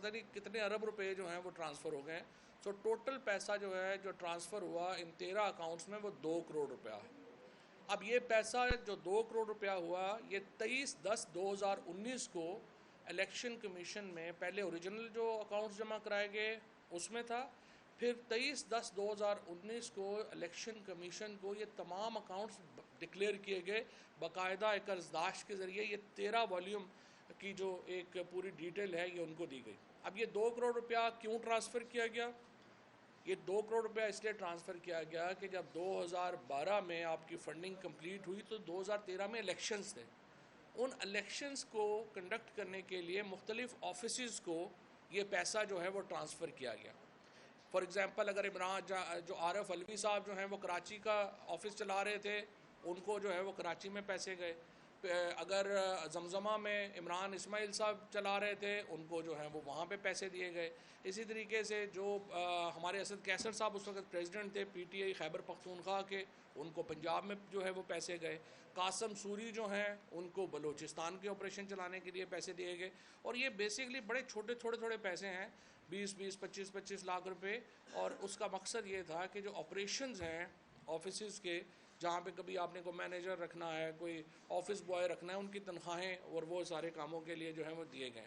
پتہ نہیں کتنے ارب روپے جو ہیں وہ ٹرانسفر ہو گئے ہیں. سو ٹوٹل پیسہ جو ہے جو ٹرانسفر ہوا ان 13 اکاؤنٹس میں وہ 2 کروڑ روپیہ ہے. اب یہ پیسہ جو 2 کروڑ روپیہ ہوا یہ 23/10/2019 کو الیکشن کمیشن میں پہلے اوریجنل جو اکاؤنٹس جمع کرائے گئے اس میں تھا, پھر 23/10/2019 کو الیکشن کمیشن کو یہ تمام اکاؤنٹس ڈکلیئر کیے گئے باقاعدہ ایک ارزداشت کے ذریعے. یہ 13 والیوم کی جو ایک پوری ڈیٹیل ہے یہ ان کو دی گئی. اب یہ 2 کروڑ روپیہ کیوں ٹرانسفر کیا گیا؟ یہ 2 کروڑ روپیہ اس لیے ٹرانسفر کیا گیا کہ جب 2012 میں آپ کی فنڈنگ کمپلیٹ ہوئی تو 2013 میں الیکشنز تھے. ان الیکشنز کو کنڈکٹ کرنے کے لیے مختلف آفیسز کو یہ پیسہ جو ہے وہ ٹرانسفر کیا گیا. فار ایگزامپل اگر عمران جو عارف علوی صاحب جو ہیں وہ کراچی کا آفس چلا رہے تھے ان کو جو ہے وہ کراچی میں پیسے گئے. اگر زمزمہ میں عمران اسماعیل صاحب چلا رہے تھے ان کو جو ہے وہ وہاں پہ پیسے دیے گئے. اسی طریقے سے جو ہمارے اسد کیسر صاحب اس وقت پریزیڈنٹ تھے P T I Khyber Pakhtunkhwa کے, ان کو پنجاب میں جو ہے وہ پیسے گئے. قاسم سوری جو ہیں ان کو بلوچستان کے آپریشن چلانے کے لیے پیسے دیے گئے. اور یہ بیسیکلی بڑے چھوٹے پیسے ہیں, 20 25 لاکھ روپے. اور اس کا مقصد یہ تھا کہ جو آپریشنز ہیں آفیسز کے جہاں پہ کبھی آپ نے کوئی مینیجر رکھنا ہے, کوئی آفس بوائے رکھنا ہے, ان کی تنخواہیں اور وہ سارے کاموں کے لیے جو ہیں وہ دیے گئے.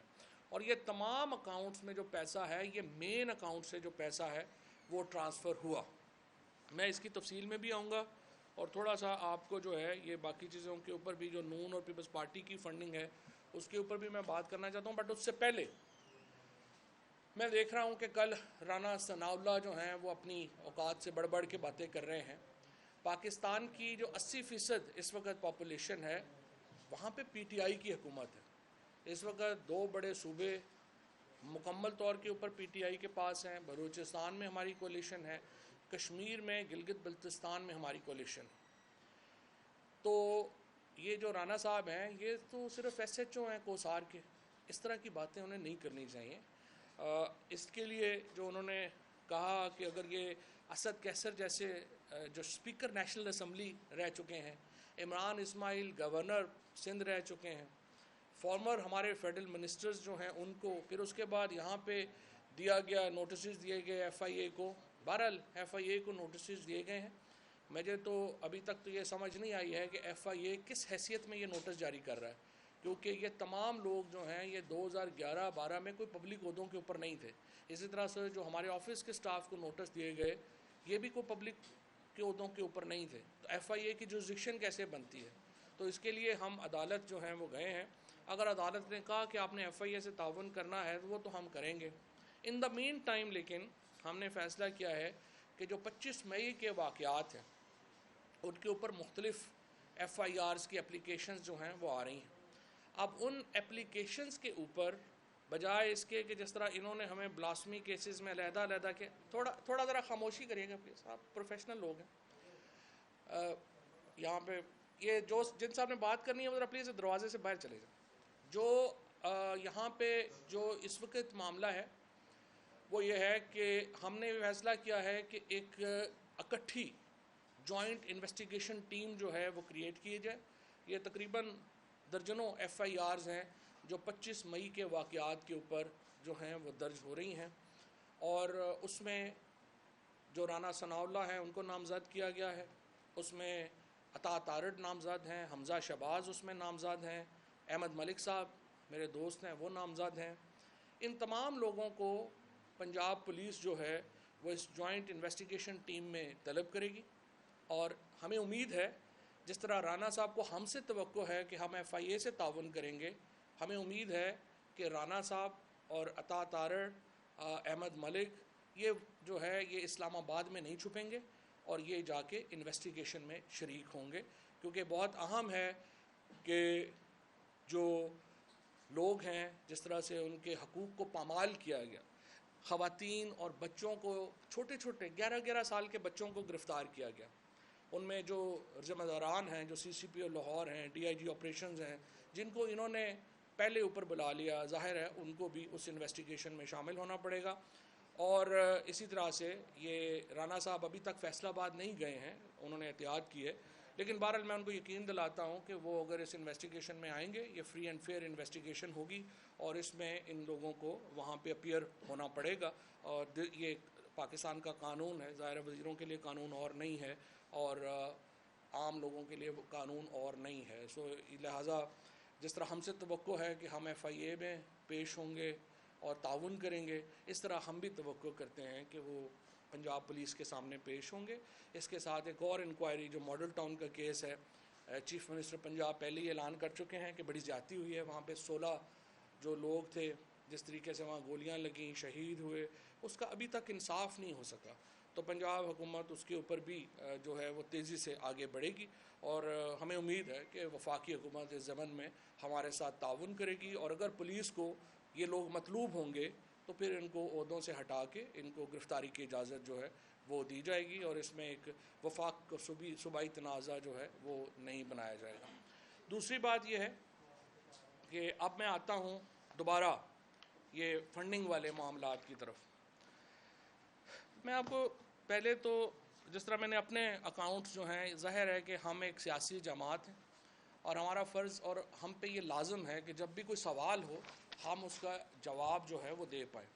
اور یہ تمام اکاؤنٹس میں جو پیسہ ہے یہ مین اکاؤنٹ سے جو پیسہ ہے وہ ٹرانسفر ہوا. میں اس کی تفصیل میں بھی آؤں گا اور تھوڑا سا آپ کو جو ہے یہ باقی چیزوں کے اوپر بھی جو نون اور پیپلز پارٹی کی فنڈنگ ہے اس کے اوپر بھی میں بات کرنا چاہتا ہوں. بٹ اس سے پہلے میں دیکھ رہا ہوں کہ کل رانا ثناء اللہ جو ہیں وہ اپنی اوقات سے بڑھ کے باتیں کر رہے ہیں. پاکستان کی جو 80% اس وقت پاپولیشن ہے وہاں پہ پی ٹی آئی کی حکومت ہے. اس وقت 2 بڑے صوبے مکمل طور کے اوپر پی ٹی آئی کے پاس ہیں. بلوچستان میں ہماری کولیشن ہے, کشمیر میں گلگت بلتستان میں ہماری کولیشن. تو یہ جو رانا صاحب ہیں یہ تو صرف ایس ایچ او ہیں کوسار کے, اس طرح کی باتیں انہیں نہیں کرنی چاہیے. اس کے لیے جو انہوں نے کہا کہ اگر یہ اسد کیسر جیسے جو اسپیکر نیشنل اسمبلی رہ چکے ہیں, عمران اسماعیل گورنر سندھ رہ چکے ہیں, فارمر ہمارے فیڈرل منسٹرز جو ہیں ان کو, پھر اس کے بعد یہاں پہ دیا گیا نوٹسز دیے گئے ایف آئی اے کو. بہرحال ایف آئی اے کو نوٹسز دیے گئے ہیں. مجھے تو ابھی تک تو یہ سمجھ نہیں آئی ہے کہ ایف آئی اے کس حیثیت میں یہ نوٹس جاری کر رہا ہے, کیونکہ یہ تمام لوگ جو ہیں یہ 2011-12 میں کوئی پبلک عہدوں کے اوپر نہیں تھے. اسی طرح سے جو ہمارے آفس کے سٹاف کو نوٹس دیے گئے یہ بھی کوئی پبلک کے عہدوں کے اوپر نہیں تھے. تو ایف آئی اے کی جورسڈکشن کیسے بنتی ہے؟ تو اس کے لیے ہم عدالت جو ہیں وہ گئے ہیں. اگر عدالت نے کہا کہ آپ نے ایف آئی اے سے تعاون کرنا ہے تو وہ تو ہم کریں گے. ان دا مین ٹائم لیکن ہم نے فیصلہ کیا ہے کہ جو 25 مئی کے واقعات ہیں ان کے اوپر مختلف ایف آئی آرز کی اپلیکیشنز جو ہیں وہ آ رہی ہیں. اب ان اپلیکیشنز کے اوپر بجائے اس کے کہ جس طرح انہوں نے ہمیں بلاسمی کیسز میں علیحدہ کہ تھوڑا ذرا خاموشی کریے گا پلیز, آپ پروفیشنل لوگ ہیں. یہاں پہ یہ جو جن صاحب نے بات کرنی ہے وہ ذرا پلیز دروازے سے باہر چلے جائیں. جو یہاں پہ جو اس وقت معاملہ ہے وہ یہ ہے کہ ہم نے فیصلہ کیا ہے کہ ایک اکٹھی جوائنٹ انویسٹیگیشن ٹیم جو ہے وہ کریٹ کی جائے. یہ تقریباً درجنوں ایف آئی آرز ہیں جو 25 مئی کے واقعات کے اوپر جو ہیں وہ درج ہو رہی ہیں, اور اس میں جو رانا ثناء اللہ ہیں ان کو نامزد کیا گیا ہے, اس میں عطا تارڑ نامزد ہیں, حمزہ شہباز اس میں نامزد ہیں, احمد ملک صاحب میرے دوست ہیں وہ نامزد ہیں. ان تمام لوگوں کو پنجاب پولیس جو ہے وہ اس جوائنٹ انویسٹیگیشن ٹیم میں طلب کرے گی. اور ہمیں امید ہے جس طرح رانا صاحب کو ہم سے توقع ہے کہ ہم ایف آئی اے سے تعاون کریں گے, ہمیں امید ہے کہ رانا صاحب اور عطا تارڑ, احمد ملک یہ جو ہے یہ اسلام آباد میں نہیں چھپیں گے اور یہ جا کے انویسٹیگیشن میں شریک ہوں گے. کیونکہ بہت اہم ہے کہ جو لوگ ہیں جس طرح سے ان کے حقوق کو پامال کیا گیا, خواتین اور بچوں کو, چھوٹے 11 سال کے بچوں کو گرفتار کیا گیا, ان میں جو ذمہ داران ہیں جو سی سی پی او لاہور ہیں, ڈی آئی جی آپریشنز ہیں, جن کو انہوں نے پہلے اوپر بلا لیا, ظاہر ہے ان کو بھی اس انویسٹیگیشن میں شامل ہونا پڑے گا. اور اسی طرح سے یہ رانا صاحب ابھی تک فیصل آباد نہیں گئے ہیں, انہوں نے احتیاط کی ہے, لیکن بہرحال میں ان کو یقین دلاتا ہوں کہ وہ اگر اس انویسٹیگیشن میں آئیں گے، یہ فری اینڈ فیئر انویسٹیگیشن ہوگی اور اس میں ان لوگوں کو وہاں پہ اپیئر ہونا پڑے گا. اور یہ پاکستان کا قانون ہے، ظاہر وزیروں کے لیے قانون اور نہیں ہے اور عام لوگوں کے لیے وہ قانون اور نہیں ہے. سو لہٰذا جس طرح ہم سے توقع ہے کہ ہم ایف آئی اے میں پیش ہوں گے اور تعاون کریں گے، اس طرح ہم بھی توقع کرتے ہیں کہ وہ پنجاب پولیس کے سامنے پیش ہوں گے. اس کے ساتھ ایک اور انکوائری جو ماڈل ٹاؤن کا کیس ہے، چیف منسٹر پنجاب پہلے ہی اعلان کر چکے ہیں کہ بڑی زیادتی ہوئی ہے وہاں پہ. 16 جو لوگ تھے جس طریقے سے وہاں گولیاں لگیں، شہید ہوئے، اس کا ابھی تک انصاف نہیں ہو سکا. تو پنجاب حکومت اس کے اوپر بھی جو ہے وہ تیزی سے آگے بڑھے گی اور ہمیں امید ہے کہ وفاقی حکومت اس ضمن میں ہمارے ساتھ تعاون کرے گی. اور اگر پولیس کو یہ لوگ مطلوب ہوں گے تو پھر ان کو عہدوں سے ہٹا کے ان کو گرفتاری کی اجازت جو ہے وہ دی جائے گی اور اس میں ایک وفاق صوبائی تنازع جو ہے وہ نہیں بنایا جائے گا. دوسری بات یہ ہے کہ اب میں آتا ہوں دوبارہ یہ فنڈنگ والے معاملات کی طرف. میں آپ کو پہلے تو جس طرح میں نے اپنے اکاؤنٹس جو ہیں، ظاہر ہے کہ ہم ایک سیاسی جماعت ہیں اور ہمارا فرض اور ہم پہ یہ لازم ہے کہ جب بھی کوئی سوال ہو ہم اس کا جواب جو ہے وہ دے پائیں.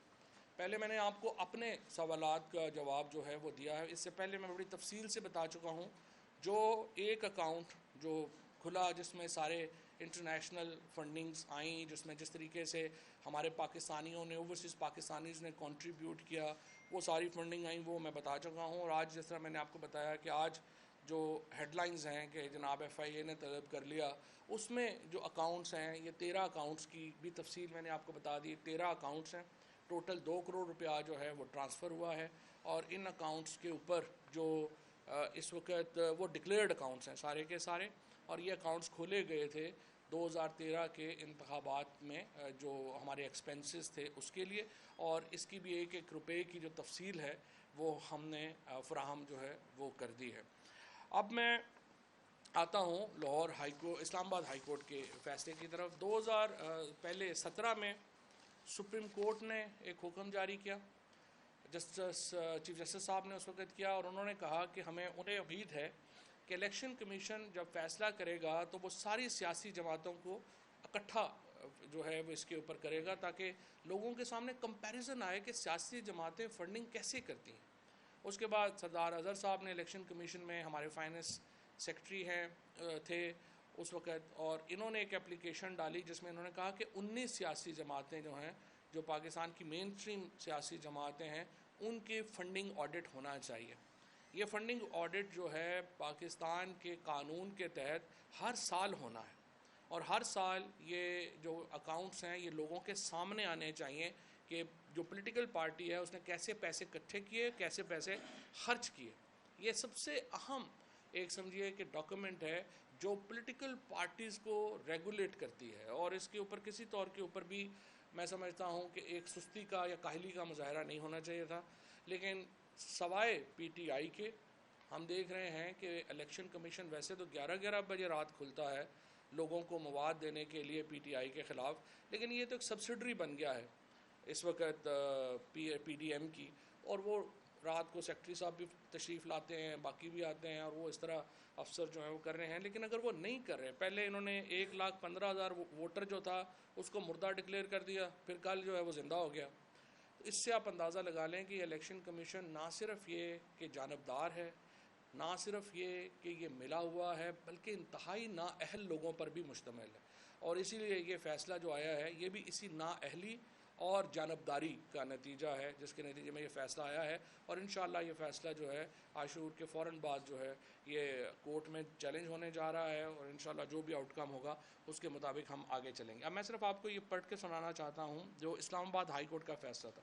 پہلے میں نے آپ کو اپنے سوالات کا جواب جو ہے وہ دیا ہے. اس سے پہلے میں بڑی تفصیل سے بتا چکا ہوں. جو ایک اکاؤنٹ جو کھلا جس میں سارے انٹرنیشنل فنڈنگز آئیں، جس میں جس طریقے سے ہمارے پاکستانیوں نے، اوورسیز پاکستانیز نے کنٹریبیوٹ کیا، وہ ساری فنڈنگ آئیں، وہ میں بتا چکا ہوں. اور آج جس طرح میں نے آپ کو بتایا کہ آج جو ہیڈ لائنز ہیں کہ جناب ایف آئی اے نے طلب کر لیا، اس میں جو اکاؤنٹس ہیں یہ 13 اکاؤنٹس کی بھی تفصیل میں نے آپ کو بتا دی. 13 اکاؤنٹس ہیں، ٹوٹل 2 کروڑ روپیہ جو ہے وہ ٹرانسفر ہوا ہے. اور ان اکاؤنٹس کے اوپر جو اس وقت وہ ڈکلیئرڈ اکاؤنٹس ہیں سارے کے سارے، اور یہ اکاؤنٹس کھولے گئے تھے 2013 کے انتخابات میں جو ہمارے ایکسپنسز تھے اس کے لیے. اور اس کی بھی ایک ایک روپے کی جو تفصیل ہے وہ ہم نے فراہم جو ہے وہ کر دی ہے. اب میں آتا ہوں لاہور اسلام آباد ہائی کورٹ کے فیصلے کی طرف. 2017 میں سپریم کورٹ نے ایک حکم جاری کیا، چیف جسٹس صاحب نے اس وقت کیا، اور انہوں نے کہا کہ انہیں امید ہے کہ الیکشن کمیشن جب فیصلہ کرے گا تو وہ ساری سیاسی جماعتوں کو اکٹھا جو ہے وہ اس کے اوپر کرے گا تاکہ لوگوں کے سامنے کمپیریزن آئے کہ سیاسی جماعتیں فنڈنگ کیسے کرتی ہیں. اس کے بعد سردار اظہر صاحب نے الیکشن کمیشن میں ہمارے فائنانس سیکرٹری تھے اس وقت، اور انہوں نے ایک اپلیکیشن ڈالی جس میں انہوں نے کہا کہ 19 سیاسی جماعتیں جو ہیں، جو پاکستان کی مین سٹریم سیاسی جماعتیں ہیں، ان کی فنڈنگ آڈٹ ہونا چاہیے. یہ فنڈنگ آڈٹ جو ہے پاکستان کے قانون کے تحت ہر سال ہونا ہے، اور ہر سال یہ جو اکاؤنٹس ہیں یہ لوگوں کے سامنے آنے چاہیے کہ جو پولیٹیکل پارٹی ہے اس نے کیسے پیسے اکٹھے کیے، کیسے پیسے خرچ کیے. یہ سب سے اہم ایک سمجھیے کہ ڈاکومنٹ ہے جو پولیٹیکل پارٹیز کو ریگولیٹ کرتی ہے. اور اس کے اوپر کسی طور کے اوپر بھی میں سمجھتا ہوں کہ ایک سستی کا یا کاہلی کا مظاہرہ نہیں ہونا چاہیے تھا. لیکن سوائے پی ٹی آئی کے ہم دیکھ رہے ہیں کہ الیکشن کمیشن ویسے تو 11 بجے رات کھلتا ہے لوگوں کو مواد دینے کے لیے پی ٹی آئی کے خلاف، لیکن یہ تو ایک سبسڈری بن گیا ہے اس وقت پی ڈی ایم کی، اور وہ رات کو سیکرٹری صاحب بھی تشریف لاتے ہیں، باقی بھی آتے ہیں، اور وہ اس طرح افسر جو ہیں وہ کر رہے ہیں. لیکن اگر وہ نہیں کر رہے، پہلے انہوں نے 1,15,000 ووٹر جو تھا اس کو مردہ ڈکلیئر کر دیا، پھر کل جو ہے وہ زندہ ہو گیا. اس سے آپ اندازہ لگا لیں کہ الیکشن کمیشن نہ صرف یہ کہ جانبدار ہے، نہ صرف یہ کہ یہ ملا ہوا ہے، بلکہ انتہائی نااہل لوگوں پر بھی مشتمل ہے. اور اسی لیے یہ فیصلہ جو آیا ہے یہ بھی اسی نااہلی اور جانبداری کا نتیجہ ہے جس کے نتیجے میں یہ فیصلہ آیا ہے. اور انشاءاللہ یہ فیصلہ جو ہے عاشور کے فوراً بعد جو ہے یہ کورٹ میں چیلنج ہونے جا رہا ہے، اور انشاءاللہ جو بھی آؤٹ کم ہوگا اس کے مطابق ہم آگے چلیں گے. اب میں صرف آپ کو یہ پڑھ کے سنانا چاہتا ہوں جو اسلام آباد ہائی کورٹ کا فیصلہ تھا.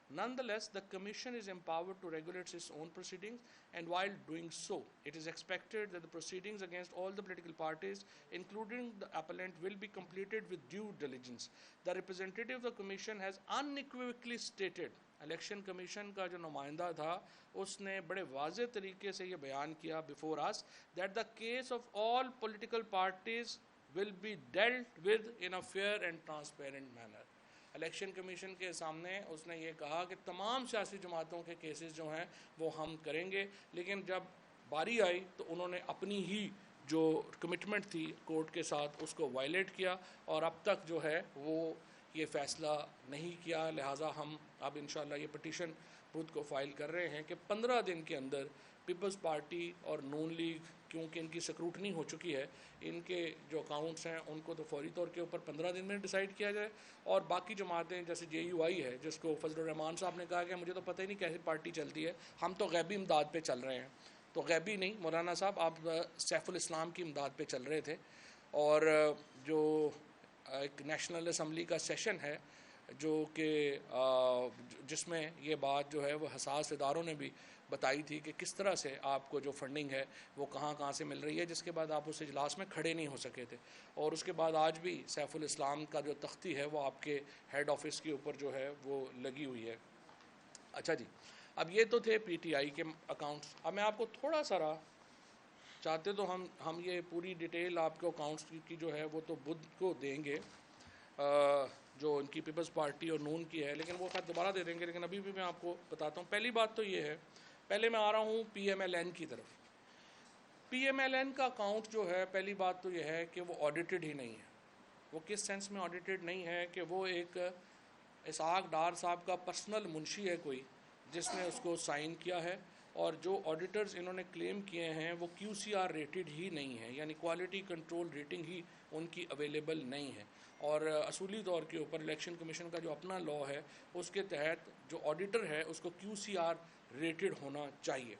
Nonetheless, the Commission is empowered to regulate its own proceedings, and while doing so, it is expected that the proceedings against all the political parties, including the appellant, will be completed with due diligence. The representative of the Commission has unequivocally stated, election commission کا جو نمائندہ تھا اس نے بڑے واضح طریقے سے یہ بیان کیا before us, that the case of all political parties will be dealt with in a fair and transparent manner. Election commission کے سامنے اس نے یہ کہا کہ تمام سیاسی جماعتوں کے کیسز جو ہیں وہ ہم کریں گے، لیکن جب باری آئی تو انہوں نے اپنی ہی جو کمٹمنٹ تھی کورٹ کے ساتھ اس کو وائلیٹ کیا اور اب تک جو ہے وہ یہ فیصلہ نہیں کیا. لہٰذا ہم اب انشاءاللہ یہ پٹیشن بدھ کو فائل کر رہے ہیں کہ 15 دن کے اندر پیپلز پارٹی اور نون لیگ, کیونکہ ان کی سکروٹنی ہو چکی ہے, ان کے جو اکاؤنٹس ہیں ان کو تو فوری طور کے اوپر 15 دن میں ڈیسائیڈ کیا جائے. اور باقی جماعتیں جیسے JUI ہے جس کو فضل الرحمان صاحب نے کہا کہ مجھے تو پتہ ہی نہیں کیسی پارٹی چلتی ہے, ہم تو غیبی امداد پہ چل رہے ہیں. تو غیبی نہیں مولانا صاحب, آپ سیف الاسلام کی امداد پہ چل رہے تھے. اور جو ایک نیشنل اسمبلی کا سیشن ہے جو کہ جس میں یہ بات جو ہے وہ حساس اداروں نے بھی بتائی تھی کہ کس طرح سے آپ کو جو فنڈنگ ہے وہ کہاں کہاں سے مل رہی ہے, جس کے بعد آپ اس اجلاس میں کھڑے نہیں ہو سکے تھے. اور اس کے بعد آج بھی سیف الاسلام کا جو تختی ہے وہ آپ کے ہیڈ آفس کے اوپر جو ہے وہ لگی ہوئی ہے. اچھا جی, اب یہ تو تھے PTI کے اکاؤنٹس. اب میں آپ کو تھوڑا سا چاہتے تو ہم یہ پوری ڈیٹیل آپ کو اکاؤنٹس کی جو ہے وہ تو بدھ کو دیں گے جو ان کی پیپلز پارٹی اور نون کی ہے, لیکن وہ خیر دوبارہ دے دیں گے. لیکن ابھی بھی میں آپ کو بتاتا ہوں. پہلی بات تو یہ ہے, پہلے میں آ رہا ہوں PMLN کی طرف. PMLN کا اکاؤنٹ جو ہے, پہلی بات تو یہ ہے کہ وہ آڈیٹڈ ہی نہیں ہے. وہ کس سینس میں آڈیٹڈ نہیں ہے کہ وہ ایک اسحاق ڈار صاحب کا پرسنل منشی ہے کوئی جس نے اس کو سائن کیا ہے, اور جو آڈیٹرز انہوں نے کلیم کیے ہیں وہ QCR ریٹڈ ہی نہیں ہے, یعنی کوالٹی کنٹرول ریٹنگ ہی ان کی اویلیبل نہیں ہے. اور اصولی طور کے اوپر الیکشن کمیشن کا جو اپنا لا ہے اس کے تحت جو آڈیٹر ہے اس کو QCR ریٹڈ ہونا چاہیے.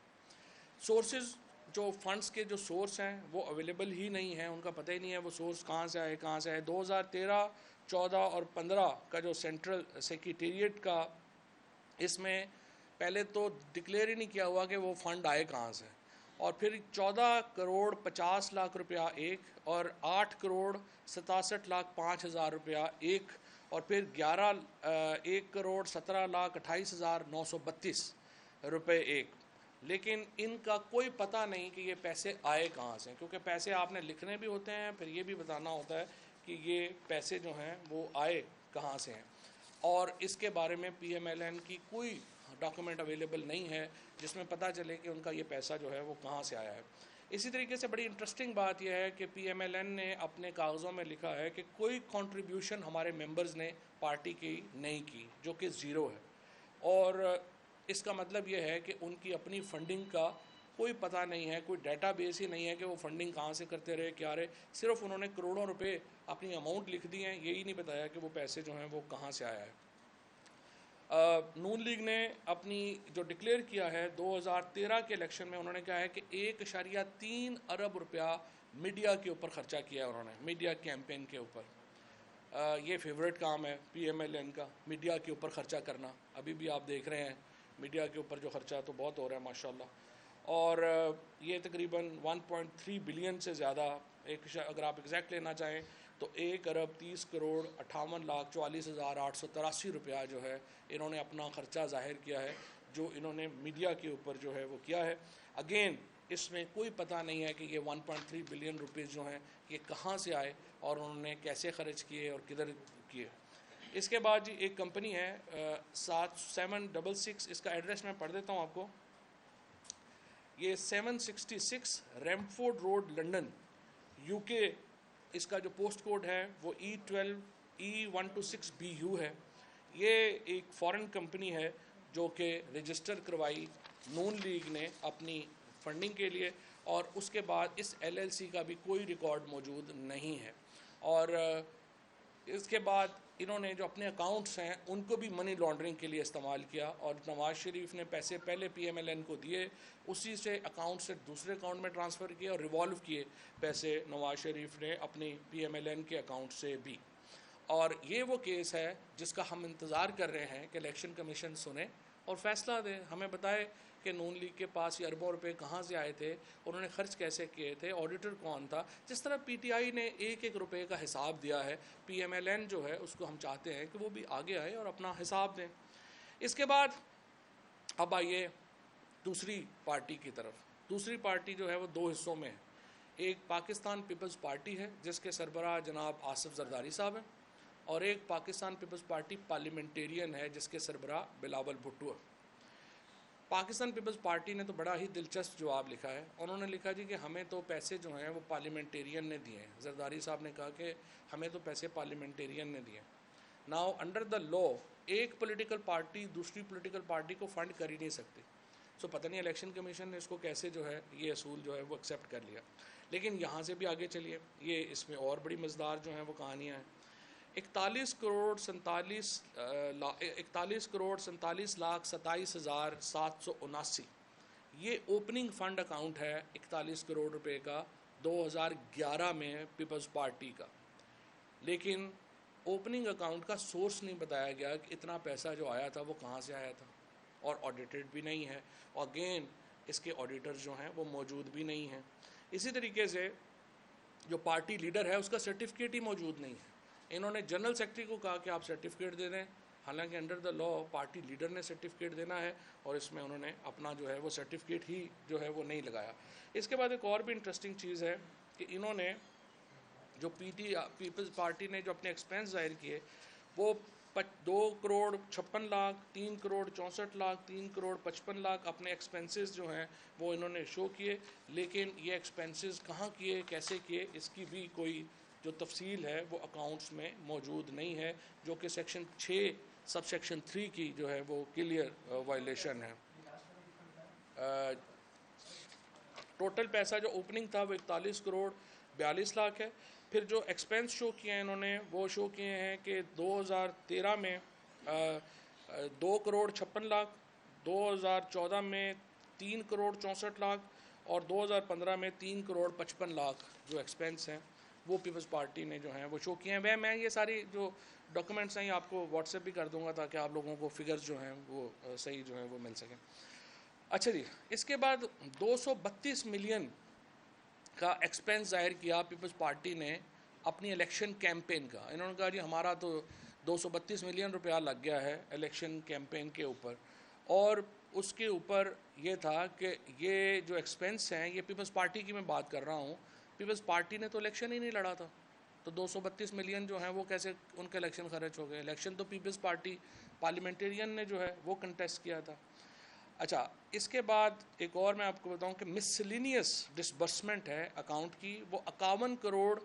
سورسز جو فنڈز کے جو سورس ہیں وہ اویلیبل ہی نہیں ہیں, ان کا پتہ ہی نہیں ہے وہ سورس کہاں سے آئے کہاں سے آئے. 2013, 14 اور 15 کا جو سینٹرل سیکریٹریٹ کا, اس میں پہلے تو ڈکلیئر ہی نہیں کیا ہوا کہ وہ فنڈ آئے کہاں سے, اور پھر 14 کروڑ 50 لاکھ روپیہ ایک, اور 8 کروڑ 67 لاکھ 5 ہزار روپیہ ایک, اور پھر 1 کروڑ 17 لاکھ 28 ہزار 932 روپے ایک. لیکن ان کا کوئی پتہ نہیں کہ یہ پیسے آئے کہاں سے, کیونکہ پیسے آپ نے لکھنے بھی ہوتے ہیں, پھر یہ بھی بتانا ہوتا ہے کہ یہ پیسے جو ہیں وہ آئے کہاں سے ہیں. اور اس کے بارے میں PMLN کی کوئی ڈاکومنٹ اویلیبل نہیں ہے جس میں پتہ چلے کہ ان کا یہ پیسہ جو ہے وہ کہاں سے آیا ہے. اسی طریقے سے بڑی انٹرسٹنگ بات یہ ہے کہ PMLN نے اپنے کاغذوں میں لکھا ہے کہ کوئی کنٹریبیوشن ہمارے ممبرز نے پارٹی کی نہیں کی, جو کہ زیرو ہے. اور اس کا مطلب یہ ہے کہ ان کی اپنی فنڈنگ کا کوئی پتہ نہیں ہے, کوئی ڈیٹا بیس ہی نہیں ہے کہ وہ فنڈنگ کہاں سے کرتے رہے کیا رہے. صرف انہوں نے کروڑوں روپے اپنی اماؤنٹ لکھ دی ہیں, یہی نہیں بتایا کہ وہ پیسے جو ہیں وہ کہاں سے آیا ہے. نون لیگ نے اپنی جو ڈکلیئر کیا ہے 2013 کے الیکشن میں, انہوں نے کہا ہے کہ 1.3 ارب روپیہ میڈیا کے اوپر خرچہ کیا ہے انہوں نے, میڈیا کیمپین کے اوپر. یہ فیورٹ کام ہے PMLN کا, میڈیا کے اوپر خرچہ کرنا. ابھی بھی آپ دیکھ رہے ہیں میڈیا کے اوپر جو خرچہ تو بہت ہو رہا ہے ماشاءاللہ. اور یہ تقریباً 1.3 بلین سے زیادہ, اگر آپ ایگزیکٹ لینا چاہیں تو 1 ارب 30 کروڑ 58 لاکھ 44 ہزار 883 روپیہ جو ہے انہوں نے اپنا خرچہ ظاہر کیا ہے, جو انہوں نے میڈیا کے اوپر جو ہے وہ کیا ہے. اگین اس میں کوئی پتہ نہیں ہے کہ یہ 1.3 بلین روپیز جو ہیں یہ کہاں سے آئے اور انہوں نے کیسے خرچ کیے اور کدھر کیے. اس کے بعد جی ایک کمپنی ہے 766, اس کا ایڈریس میں پڑھ دیتا ہوں آپ کو. یہ 766 ریمفورڈ روڈ لنڈن UK, اس کا جو پوسٹ کوڈ ہے وہ E12 E126BU ہے. یہ ایک فارن کمپنی ہے جو کہ رجسٹر کروائی نون لیگ نے اپنی فنڈنگ کے لیے, اور اس کے بعد اس LLC کا بھی کوئی ریکارڈ موجود نہیں ہے. اور اس کے بعد انہوں نے جو اپنے اکاؤنٹس ہیں ان کو بھی منی لانڈرنگ کے لیے استعمال کیا, اور نواز شریف نے پیسے پہلے PMLN کو دیے, اسی سے اکاؤنٹ سے دوسرے اکاؤنٹ میں ٹرانسفر کیے, اور ریوالو کیے پیسے نواز شریف نے اپنی PMLN کے اکاؤنٹ سے بھی. اور یہ وہ کیس ہے جس کا ہم انتظار کر رہے ہیں کہ الیکشن کمیشن سنے اور فیصلہ دے, ہمیں بتائے کہ نون لیگ کے پاس یہ اربوں روپے کہاں سے آئے تھے, انہوں نے خرچ کیسے کیے تھے, آڈیٹر کون تھا. جس طرح PTI نے 1-1 روپے کا حساب دیا ہے, PMLN جو ہے اس کو ہم چاہتے ہیں کہ وہ بھی آگے آئے اور اپنا حساب دیں. اس کے بعد اب آئیے دوسری پارٹی کی طرف. دوسری پارٹی جو ہے وہ 2 حصوں میں ہے. ایک پاکستان پیپلز پارٹی ہے جس کے سربراہ جناب آصف زرداری صاحب ہیں, اور ایک پاکستان پیپلز پارٹی پارلیمنٹیرین ہے جس کے سربراہ بلاول بھٹو ہے. پاکستان پیپلز پارٹی نے تو بڑا ہی دلچسپ جواب لکھا ہے. انہوں نے لکھا جی کہ ہمیں تو پیسے جو ہیں وہ پارلیمنٹیرین نے دیے ہیں. زرداری صاحب نے کہا کہ ہمیں تو پیسے پارلیمنٹیرین نے دیے ہیں. ناؤ انڈر دا لا ایک پولیٹیکل پارٹی دوسری پولیٹیکل پارٹی کو فنڈ کر ہی نہیں سکتی. سو پتہ نہیں الیکشن کمیشن نے اس کو کیسے جو ہے یہ اصول جو ہے وہ ایکسیپٹ کر لیا. لیکن یہاں سے بھی آگے چلیے, یہ اس میں اور بڑی مزدار جو ہیں وہ کہانیاں ہیں. 41 کروڑ 47,27,27,779 یہ اوپننگ فنڈ اکاؤنٹ ہے 41 کروڑ روپے کا 2011 میں پیپلز پارٹی کا. لیکن اوپننگ اکاؤنٹ کا سورس نہیں بتایا گیا کہ اتنا پیسہ جو آیا تھا وہ کہاں سے آیا تھا, اور آڈیٹڈ بھی نہیں ہے. اگین اس کے آڈیٹر جو ہیں وہ موجود بھی نہیں ہیں. اسی طریقے سے جو پارٹی لیڈر ہے اس کا سرٹیفکیٹ ہی موجود نہیں ہے. انہوں نے جنرل سیکرٹری کو کہا کہ آپ سرٹیفکیٹ دے دیں, حالانکہ under the law party leader نے سرٹیفکیٹ دینا ہے, اور اس میں انہوں نے اپنا جو ہے وہ سرٹیفکیٹ ہی جو ہے وہ نہیں لگایا. اس کے بعد ایک اور بھی انٹرسٹنگ چیز ہے کہ انہوں نے جو پیپلز پارٹی نے جو اپنے ایکسپینس ظاہر کیے وہ 2 کروڑ 56 لاکھ 3 کروڑ 64 لاکھ 3 کروڑ 55 لاکھ اپنے ایکسپینسز جو ہیں وہ انہوں نے شو کیے. لیکن یہ ایکسپینسز کہاں کیے, کیسے کیے, اس کی بھی کوئی جو تفصیل ہے وہ اکاؤنٹس میں موجود نہیں ہے, جو کہ سیکشن 6 سب سیکشن 3 کی جو ہے وہ کلیئر وائلیشن ہے. ٹوٹل پیسہ جو اوپننگ تھا وہ 41 کروڑ 42 لاکھ ہے. پھر جو ایکسپینس شو کیے ہیں انہوں نے وہ شو کیے ہیں کہ 2013 میں 2 کروڑ 56 لاکھ, 2014 میں 3 کروڑ 64 لاکھ, اور 2015 میں 3 کروڑ 55 لاکھ جو ایکسپینس ہیں وہ پیپلز پارٹی نے جو ہیں وہ شو کیے ہیں. میں یہ ساری جو ڈاکومنٹس ہیں آپ کو واٹس ایپ بھی کر دوں گا تاکہ آپ لوگوں کو فگرز جو ہیں وہ صحیح جو ہیں وہ مل سکیں. اچھا جی, اس کے بعد 232 ملین کا ایکسپینس ظاہر کیا پیپلز پارٹی نے اپنی الیکشن کیمپین کا. انہوں نے کہا جی ہمارا تو 232 ملین روپیہ لگ گیا ہے الیکشن کیمپین کے اوپر, اور اس کے اوپر یہ تھا کہ یہ جو ایکسپینس ہیں یہ پیپلز پارٹی کی میں بات کر رہا ہوں, پیپلز پارٹی نے تو الیکشن ہی نہیں لڑا تھا, تو 232 ملین جو ہیں وہ کیسے ان کا الیکشن خرچ ہو گئے. الیکشن تو پیپلز پارٹی پارلیمنٹیرین نے جو ہے وہ کنٹیسٹ کیا تھا. اچھا, اس کے بعد ایک اور میں آپ کو بتاؤں کہ مسلینیس ڈسبرسمنٹ ہے اکاؤنٹ کی, وہ 51 کروڑ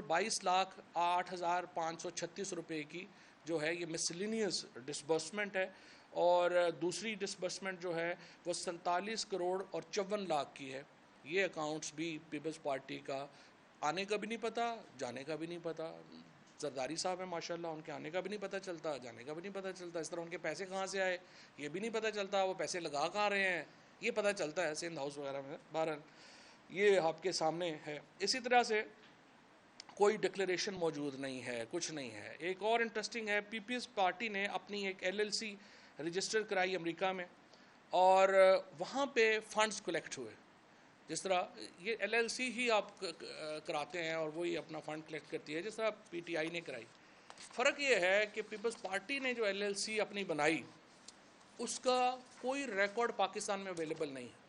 22 لاکھ 8,536 روپے کی جو ہے یہ مسلینیس ڈسبرسمنٹ ہے. اور دوسری ڈسبرسمنٹ جو ہے وہ 47 کروڑ اور 54 لاکھ کی ہے. یہ اکاؤنٹس بھی پیپلز پارٹی کا آنے کا بھی نہیں پتہ, جانے کا بھی نہیں پتہ. زرداری صاحب ہیں ماشاءاللہ, ان کے آنے کا بھی نہیں پتہ چلتا, جانے کا بھی نہیں پتہ چلتا. اس طرح ان کے پیسے کہاں سے آئے یہ بھی نہیں پتہ چلتا, وہ پیسے لگا کہاں رہے ہیں یہ پتہ چلتا ہے سندھ ہاؤس وغیرہ میں. بہرحال یہ آپ کے سامنے ہے. اسی طرح سے کوئی ڈکلیریشن موجود نہیں ہے, کچھ نہیں ہے. ایک اور انٹرسٹنگ ہے, پیپلز پارٹی نے اپنی ایک LLC رجسٹر کرائی امریکہ میں, اور وہاں پہ فنڈز کلیکٹ ہوئے. جس طرح یہ LLC ہی آپ کراتے ہیں اور وہی اپنا فنڈ کلیکٹ کرتی ہے جس طرح PTI نے کرائی. فرق یہ ہے کہ پیپلز پارٹی نے جو LLC اپنی بنائی اس کا کوئی ریکارڈ پاکستان میں اویلیبل نہیں ہے,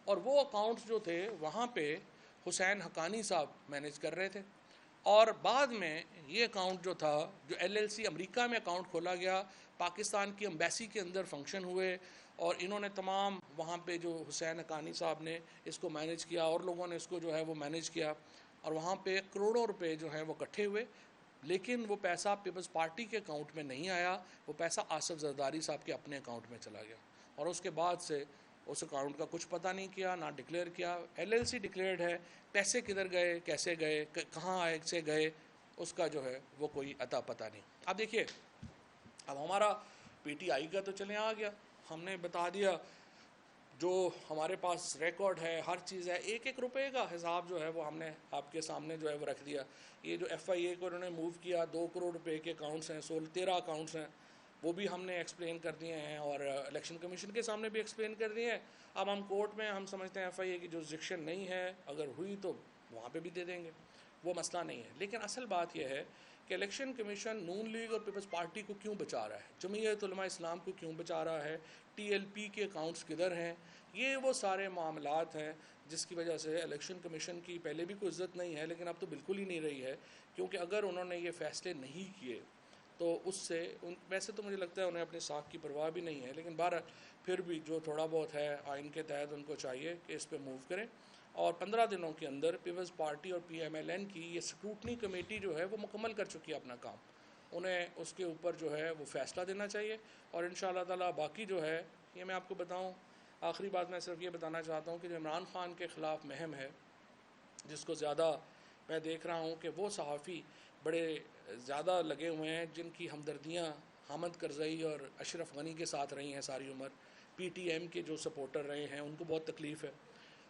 اور وہ اکاؤنٹس جو تھے وہاں پہ حسین حقانی صاحب مینیج کر رہے تھے. اور بعد میں یہ اکاؤنٹ جو تھا جو LLC امریکہ میں اکاؤنٹ کھولا گیا, پاکستان کی ایمبیسی کے اندر فنکشن ہوئے, اور انہوں نے تمام وہاں پہ جو حسین حقانی صاحب نے اس کو مینیج کیا اور لوگوں نے اس کو جو ہے وہ مینیج کیا, اور وہاں پہ کروڑوں روپے جو ہیں وہ اکٹھے ہوئے. لیکن وہ پیسہ پیپلز پارٹی کے اکاؤنٹ میں نہیں آیا, وہ پیسہ آصف زرداری صاحب کے اپنے اکاؤنٹ میں چلا گیا, اور اس کے بعد سے اس اکاؤنٹ کا کچھ پتہ نہیں کیا, نہ ڈکلیئر کیا. LLC ڈکلیئرڈ ہے, پیسے کدھر گئے, کیسے گئے, کہاں آئے سے گئے, اس کا جو ہے وہ کوئی عطا پتہ نہیں. اب دیکھیے, اب ہمارا PTI کا تو چلیں آ گیا, ہم نے بتا دیا جو ہمارے پاس ریکارڈ ہے, ہر چیز ہے, ایک ایک روپے کا حساب جو ہے وہ ہم نے آپ کے سامنے جو ہے وہ رکھ دیا. یہ جو FIA کو انہوں نے موو کیا 2 کروڑ روپے کے اکاؤنٹس ہیں, 13 اکاؤنٹس ہیں, وہ بھی ہم نے ایکسپلین کر دیے ہیں, اور الیکشن کمیشن کے سامنے بھی ایکسپلین کر دیے ہیں. اب ہم کورٹ میں ہم سمجھتے ہیں FIA کی جورسڈکشن نہیں ہے, اگر ہوئی تو وہاں پہ بھی دے دیں گے, وہ مسئلہ نہیں ہے. لیکن اصل بات یہ ہے کہ الیکشن کمیشن نون لیگ اور پیپلز پارٹی کو کیوں بچا رہا ہے, جمعیت علماء اسلام کو کیوں بچا رہا ہے, TLP کے اکاؤنٹس کدھر ہیں, یہ وہ سارے معاملات ہیں جس کی وجہ سے الیکشن کمیشن کی پہلے بھی کوئی عزت نہیں ہے, لیکن اب تو بالکل ہی نہیں رہی ہے. کیونکہ اگر انہوں نے یہ فیصلے نہیں کیے تو اس سے ویسے تو مجھے لگتا ہے انہیں اپنی ساکھ کی پرواہ بھی نہیں ہے، لیکن بہرحال پھر بھی جو تھوڑا بہت ہے آئین کے تحت ان کو چاہیے کہ اس پہ موو کریں، اور 15 دنوں کے اندر پیپلز پارٹی اور پی ایم ایل این کی یہ اسکروٹنی کمیٹی جو ہے وہ مکمل کر چکی ہے اپنا کام، انہیں اس کے اوپر جو ہے وہ فیصلہ دینا چاہیے، اور ان شاء اللہ تعالیٰ باقی جو ہے یہ میں آپ کو بتاؤں، آخری بات میں صرف یہ بتانا چاہتا ہوں کہ جو عمران خان کے خلاف مہم ہے، جس کو زیادہ میں دیکھ رہا ہوں کہ وہ صحافی بڑے زیادہ لگے ہوئے ہیں جن کی ہمدردیاں حامد کرزئی اور اشرف غنی کے ساتھ رہی ہیں ساری عمر، پی ٹی ایم کے جو سپورٹر رہے ہیں ان کو بہت تکلیف ہے،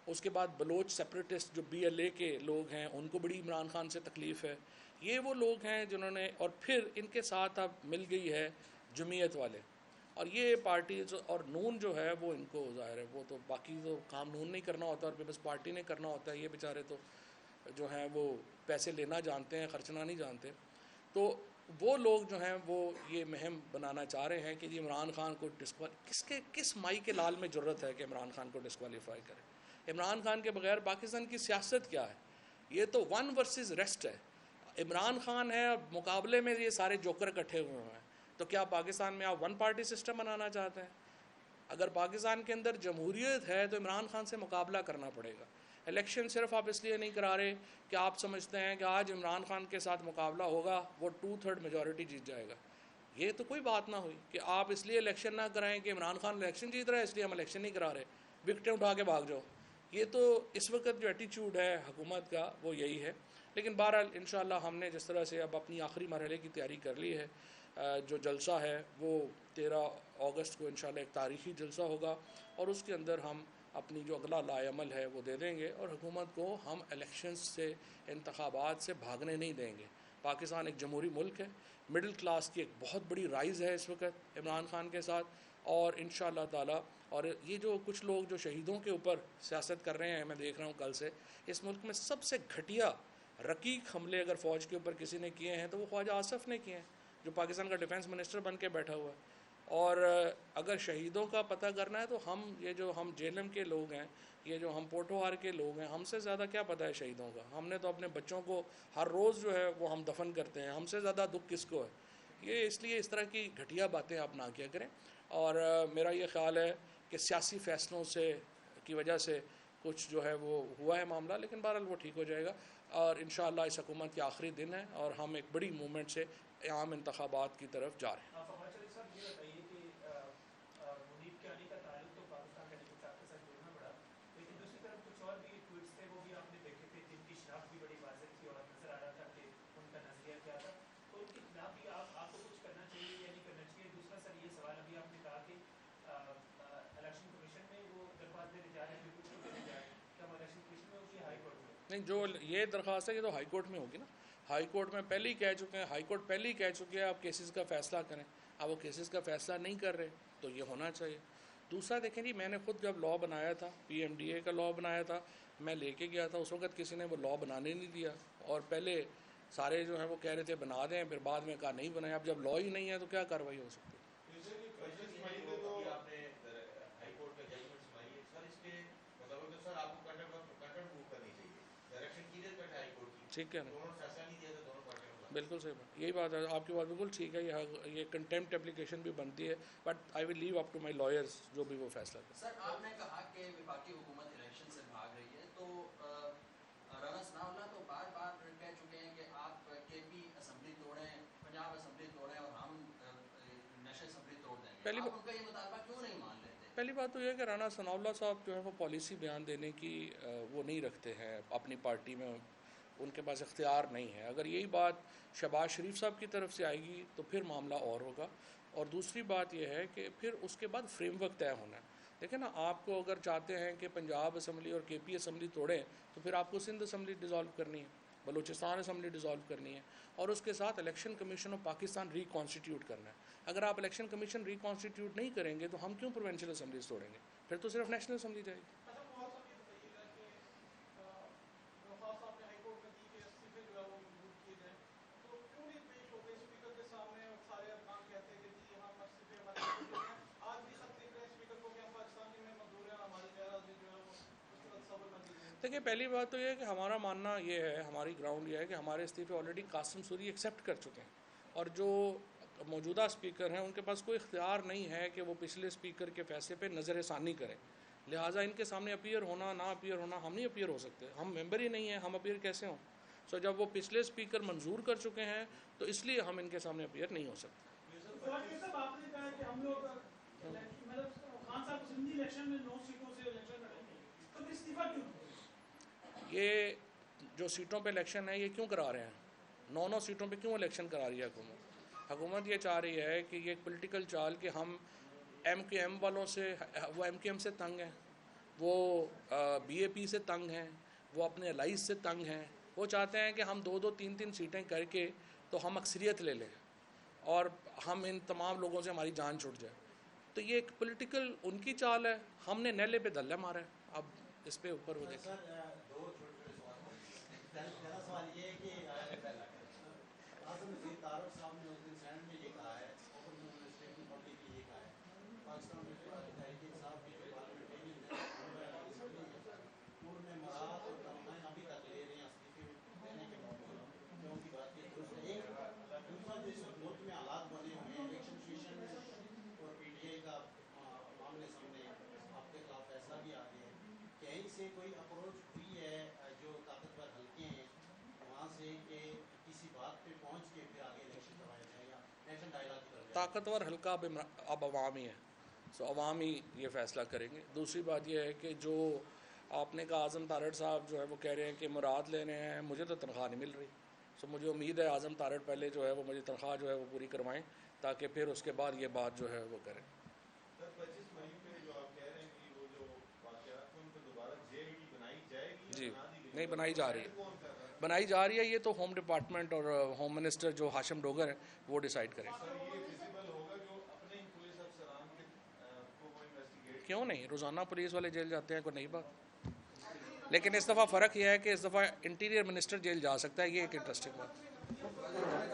اس کے بعد بلوچ سیپریٹسٹ جو بی ایل اے کے لوگ ہیں ان کو بڑی عمران خان سے تکلیف ہے، یہ وہ لوگ ہیں جنہوں نے، اور پھر ان کے ساتھ اب مل گئی ہے جمعیت والے، اور یہ پارٹیز اور نون جو ہے وہ ان کو ظاہر ہے وہ تو باقی تو کام نون نہیں کرنا ہوتا اور پیپلز پارٹی نے کرنا ہوتا ہے، یہ بیچارے تو جو ہیں وہ پیسے لینا جانتے ہیں، خرچنا نہیں جانتے، تو وہ لوگ جو ہیں وہ یہ مہم بنانا چاہ رہے ہیں کہ جی عمران خان کو کس مائی کے لال میں جرت ہے کہ عمران خان کو ڈسکوالیفائی کرے، عمران خان کے بغیر پاکستان کی سیاست کیا ہے، یہ تو ون ورسز ریسٹ ہے، عمران خان ہے اور مقابلے میں یہ سارے جوکر اکٹھے ہوئے ہیں، تو کیا پاکستان میں آپ ون پارٹی سسٹم بنانا چاہتے ہیں؟ اگر پاکستان کے اندر جمہوریت ہے تو عمران خان سے مقابلہ کرنا پڑے گا، الیکشن صرف آپ اس لیے نہیں کرا رہے کہ آپ سمجھتے ہیں کہ آج عمران خان کے ساتھ مقابلہ ہوگا وہ 2/3 میجورٹی جیت جائے گا، یہ تو کوئی بات نہ ہوئی کہ آپ اس لیے الیکشن نہ کرائیں کہ عمران خان الیکشن جیت رہا ہے اس لیے ہم الیکشن نہیں کرا رہے، وکٹیں اٹھا کے بھاگ جاؤ، یہ تو اس وقت جو ایٹیچیوڈ ہے حکومت کا وہ یہی ہے، لیکن بہرحال انشاءاللہ ہم نے جس طرح سے اب اپنی آخری مرحلے کی تیاری کر لی ہے، جو جلسہ ہے وہ 13 اگست کو انشاءاللہ ایک تاریخی جلسہ ہوگا، اور اس کے اندر ہم اپنی جو اگلا لائے عمل ہے وہ دے دیں گے، اور حکومت کو ہم الیکشنز سے، انتخابات سے بھاگنے نہیں دیں گے، پاکستان ایک جمہوری ملک ہے، مڈل کلاس کی ایک بہت بڑی رائز ہے اس وقت عمران خان کے ساتھ، اور انشاءاللہ تعالی، اور یہ جو کچھ لوگ جو شہیدوں کے اوپر سیاست کر رہے ہیں، میں دیکھ رہا ہوں کل سے اس ملک میں سب سے گھٹیا رقیق حملے اگر فوج کے اوپر کسی نے کیے ہیں تو وہ خواجہ آصف نے کیے ہیں، جو پاکستان کا ڈیفنس منسٹر بن کے بیٹھا ہوا ہے، اور اگر شہیدوں کا پتہ کرنا ہے تو ہم جیلم کے لوگ ہیں، یہ جو ہم پوٹوہار کے لوگ ہیں، ہم سے زیادہ کیا پتہ ہے شہیدوں کا، ہم نے تو اپنے بچوں کو ہر روز جو ہے وہ ہم دفن کرتے ہیں، ہم سے زیادہ دکھ کس کو ہے، یہ اس لیے اس طرح کی گھٹیا باتیں آپ نہ کیا کریں، اور میرا یہ خیال ہے کہ سیاسی فیصلوں سے کی وجہ سے کچھ جو ہے وہ ہوا ہے معاملہ، لیکن بہرحال وہ ٹھیک ہو جائے گا، اور انشاءاللہ اس حکومت کے آخری دن ہے اور ہم ایک بڑی موومنٹ سے عام انتخابات کی طرف جا رہے ہیں۔ نہیں، جو یہ درخواست ہے یہ تو ہائی کورٹ میں ہوگی نا، ہائی کورٹ میں پہلے ہی کہہ چکے ہیں، ہائی کورٹ پہلے ہی کہہ چکے ہیں آپ کیسز کا فیصلہ کریں، اب وہ کیسز کا فیصلہ نہیں کر رہے تو یہ ہونا چاہیے۔ دوسرا دیکھیں جی، میں نے خود جب لاء بنایا تھا، پی ایم ڈی اے کا لاء بنایا تھا، میں لے کے گیا تھا، اس وقت کسی نے وہ لاء بنانے نہیں دیا، اور پہلے سارے جو ہیں وہ کہہ رہے تھے بنا دیں، پھر بعد میں کہا نہیں بنایا، اب جب لاء ہی نہیں ہے تو کیا کارروائی ہو سکتی ہے؟ ٹھیک ہے نا، بالکل صحیح بات، یہی بات ہے، آپ کی بات بالکل ٹھیک ہے، یہ کنٹیمپٹ اپلیکیشن بھی بنتی ہے، but I will leave up to my lawyers جو بھی وہ فیصلہ کریں۔ سر آپ نے کہا کہ وفاقی حکومت الیکشن سے بھاگ رہی ہے، تو رانا ثناء اللہ تو بار بار کہہ چکے ہیں کہ آپ کے پی اسمبلی توڑیں، پنجاب اسمبلی توڑیں اور ہم نیشنل اسمبلی توڑ دیں گے، آپ ان کا یہ مطالبہ کیوں نہیں مان لیتے؟ پہلی بات تو یہ ہے کہ رانا ثناء اللہ صاحب جو ہے وہ پالیسی بیان دینے کی وہ نہیں رکھتے ہیں اپنی پارٹی میں، ان کے پاس اختیار نہیں ہے، اگر یہی بات شہباز شریف صاحب کی طرف سے آئے گی تو پھر معاملہ اور ہوگا، اور دوسری بات یہ ہے کہ پھر اس کے بعد فریم ورک طے ہونا ہے، دیکھیں نا، آپ کو اگر چاہتے ہیں کہ پنجاب اسمبلی اور کے پی اسمبلی توڑیں تو پھر آپ کو سندھ اسمبلی ڈیزالو کرنی ہے، بلوچستان اسمبلی ڈیزالو کرنی ہے، اور اس کے ساتھ الیکشن کمیشن آف پاکستان ریکانسٹیٹیوٹ کرنا ہے، اگر آپ الیکشن کمیشن ریکانسٹیٹیوٹ نہیں کریں گے تو ہم کیوں پروونشل اسمبلیز توڑیں گے، پھر تو صرف نیشنل اسمبلی جائے گی۔ دیکھیں، پہلی بات تو یہ ہے کہ ہمارا ماننا یہ ہے، ہماری گراؤنڈ یہ ہے کہ ہمارے استعفے آلریڈی قاسم سوری ایکسیپٹ کر چکے ہیں، اور جو موجودہ اسپیکر ہیں ان کے پاس کوئی اختیار نہیں ہے کہ وہ پچھلے اسپیکر کے فیصلے پہ نظر ثانی کریں، لہٰذا ان کے سامنے اپیئر ہونا نہ اپیئر ہونا، ہم نہیں اپیئر ہو سکتے، ہم ممبر ہی نہیں ہیں، ہم اپیئر کیسے ہوں؟ سو جب وہ پچھلے اسپیکر منظور کر چکے ہیں تو اس لیے ہم ان کے سامنے اپیئر نہیں ہو سکتے۔ آپ نے کہا کہ ہم لوگ مطلب خان صاحب اسمبلی الیکشن میں 9 سیٹوں سے الیکشن لڑیں گے، تو استعفیٰ کیوں؟ یہ جو سیٹوں پہ الیکشن ہے یہ کیوں کرا رہے ہیں؟ 9 سیٹوں پہ کیوں الیکشن کرا رہی ہے حکومت یہ چاہ رہی ہے کہ یہ ایک پولیٹیکل چال کہ ہم ایم کیو ایم والوں سے، وہ ایم کیو ایم سے تنگ ہیں، وہ بی اے پی سے تنگ ہیں، وہ اپنے الائز سے تنگ ہیں، وہ چاہتے ہیں کہ ہم 2 3 سیٹیں کر کے تو ہم اکثریت لے لیں اور ہم ان تمام لوگوں سے ہماری جان چھوٹ جائے۔ تو یہ ایک پولیٹیکل ان کی چال ہے، ہم نے نیلے پہ دھلے مارا ہے، اب اس پہ اوپر وہ دیکھیں۔ پہلا سوال یہ ہے کہ اعظم وزیر طارق صاحب نے اس دن سینٹ میں یہ کہا ہے، اوپن میں انہوں نے اسٹیٹمنٹ پبلکلی یہ کہا ہے، پاکستان میں تحریک انصاف کی جو پارلیمنٹیرین ہے ان میں مراد اور تنخواہیں ابھی تک لے رہے ہیں استعفے دینے کے موقع میں ان کی بات کی درست ہے۔ ایک دوسرا جو اس ملک میں حالات بنے ہوئے ہیں، الیکشن کمیشن اور پی ٹی آئی کا معاملے سامنے آپ کے خلاف فیصلہ بھی آ گیا ہے، کہیں سے کوئی اپروچ ہوئی ہے جو طاقتور حلقے ہیں وہاں سے کہ کسی بات پہ پہنچ کے پھر آگے الیکشن کروایا جائے یا نیشنل ڈائیلاگ کی طرف؟ طاقتور حلقہ اب عوام ہی ہے، سو عوام ہی یہ فیصلہ کریں گے۔ دوسری بات یہ ہے کہ جو آپ نے کہا اعظم تارڑ صاحب جو ہے وہ کہہ رہے ہیں کہ مراد لے رہے ہیں، مجھے تو تنخواہ نہیں مل رہی، سو مجھے امید ہے اعظم تارڑ پہلے جو ہے وہ مجھے تنخواہ جو ہے وہ پوری کروائیں تاکہ پھر اس کے بعد یہ بات جو ہے وہ کریں۔ 25 مئی میں جو آپ کہہ رہے ہیں کہ وہ جو واقعات ہیں ان پہ دوبارہ جے ای ڈی بنائی جائے گی؟ جی نہیں، بنائی جا رہی ہے، بنائی جا رہی ہے، یہ تو ہوم ڈپارٹمنٹ اور ہوم منسٹر جو ہاشم ڈوگر ہے وہ ڈیسائیڈ کریں۔ سر یہ ویزیبل ہوگا جو اپنے ہی پولیس افسران کو وہ انویسٹیگیٹ؟ کیوں نہیں، روزانہ پولیس والے جیل جاتے ہیں، کوئی نئی بات، لیکن اس دفعہ فرق یہ ہے کہ اس دفعہ انٹیریئر منسٹر جیل جا سکتا ہے، یہ ایک انٹرسٹنگ بات۔